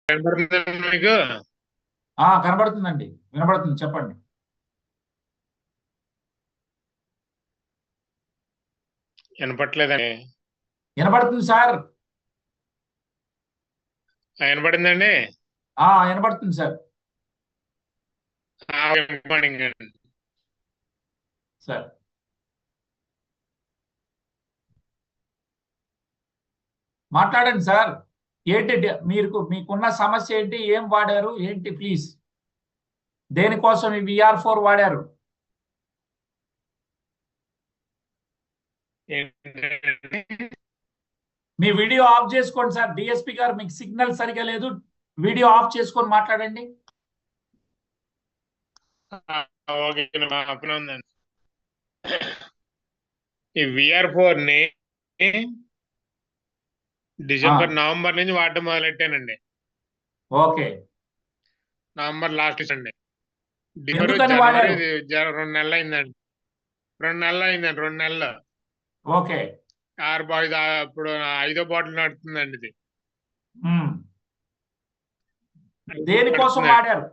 కనబడుతుందండి మీకు? కనబడుతుందండి, వినబడుతుంది, చెప్పండి. వినపట్లేదండి. వినబడుతుంది సార్. వినపడిందండి. వినబడుతుంది సార్. గుడ్ మార్నింగ్ అండి. సార్ మాట్లాడండి సార్. ఏంటి మీకున్న సమస్య ఏంటి? ఏం వాడారు ఏంటి? ప్లీజ్, దేనికోసం ఈ VR4 వాడారు? ఏంటండి? మీ వీడియో ఆఫ్ చేసుకోండి సార్. డిఎస్పీ గారు, మీకు సిగ్నల్ సరిగా లేదు, వీడియో ఆఫ్ చేసుకొని మాట్లాడండి. ఓకే, అప్పుడే ఉందండి. ఈ VR4 ని నవంబర్ నుంచి వాడటం మొదలెట్టానండి. ఓకే, నవంబర్ లాస్ట్ అండి. ఎందుకని జనవరి వాడారు? 2 నెలలు అయిందండి. 2 నెలలు. ఓకే, ఇప్పుడు 5వ బాటిల్ నడుతుందండి ఇది. దేనికోసం వాడారు?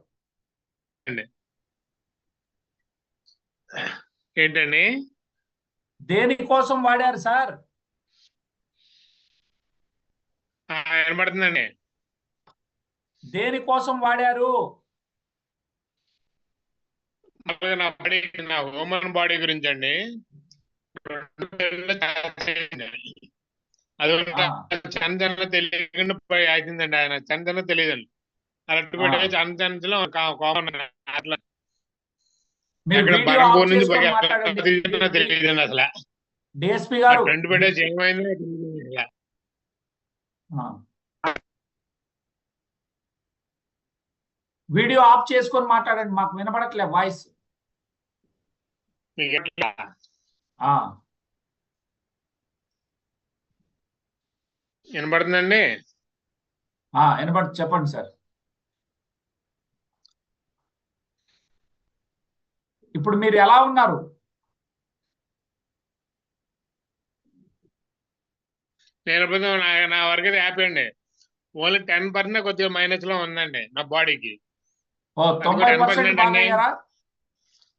ఏంటండి? దేనికోసం వాడారు సార్? వినపడుతుందండి. దేనికోసం వాడారు? నా హ్యూమన్ బాడీ గురించి అండి. అది చందన తెలియకుండా అవుతుందండి. ఆయన చందన తెలియదండి. అలాంటి పెట్టే చందనలో అట్లా బరంపూర్ నుంచి తెలియదండి అసలు. డిఎస్పీ గారు, ఫ్రెండ్ పెట్టే ఏమైందో వీడియో ఆఫ్ చేసుకొని మాట్లాడండి, మాకు వినపడట్లే వాయిస్. వినపడుతుందండి. వినపడుతుంది, చెప్పండి సార్. ఇప్పుడు మీరు ఎలా ఉన్నారు? నా వరకు హ్యాపీ అండి. ఓన్లీ 10% కొద్దిగా మైనస్ లో ఉందండి నా బాడీకి. 90% అండి.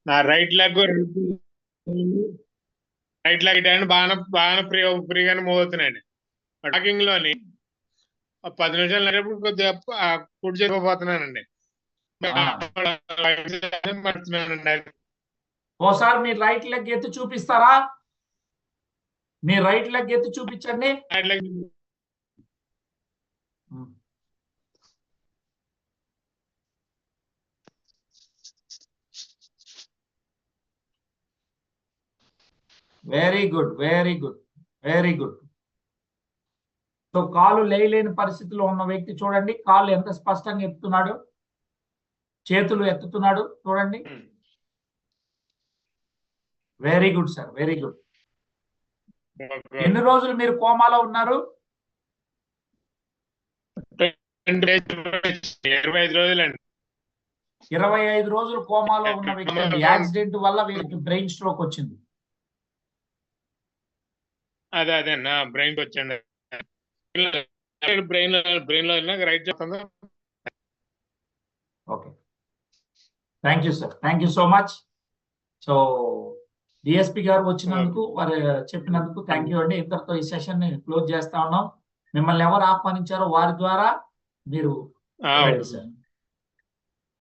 నా రైట్ లెగ్ బాగా ఫ్రీగానే మూవ్ అవుతున్నాయండి. వాకింగ్ లోని 10 నిమిషాలు నడిపేప్పుడు కొద్దిగా కుడి చేయకపోతున్నానండి. ఓసారి మీ రైట్ లెగ్ ఎత్తి చూపిస్తారా? మీ రైట్ లెగ్ ఎత్తి చూపించండి. Very good, very good, very good. So కాలు లేయలేని పరిస్థితిలో ఉన్న వ్యక్తి చూడండి, కాళ్ళు ఎంత స్పష్టంగా ఎత్తుతున్నాడు, చేతులు ఎత్తుతున్నాడు చూడండి. Very good sir, very good. ఎన్ని రోజులు మీరు కోమాలో ఉన్నారు? 25 రోజులండి. 25 రోజులు కోమాలో ఉన్న వ్యక్తి అండి. యాక్సిడెంట్ వల్ల వీరికి బ్రెయిన్ స్ట్రోక్ వచ్చింది. అదే నా బ్రెయిన్ వచ్చండి. బ్రెయిన్ లో రైట్ చెప్తాను. Okay, thank you sir, thank you so much. So DSP గారు వచ్చినందుకు, వారు చెప్పినందుకు థ్యాంక్ యూ అండి. ఇంతటితో ఈ సెషన్ ని క్లోజ్ చేస్తా ఉన్నాం. మిమ్మల్ని ఎవరు ఆహ్వానించారో వారి ద్వారా మీరు రండి సార్.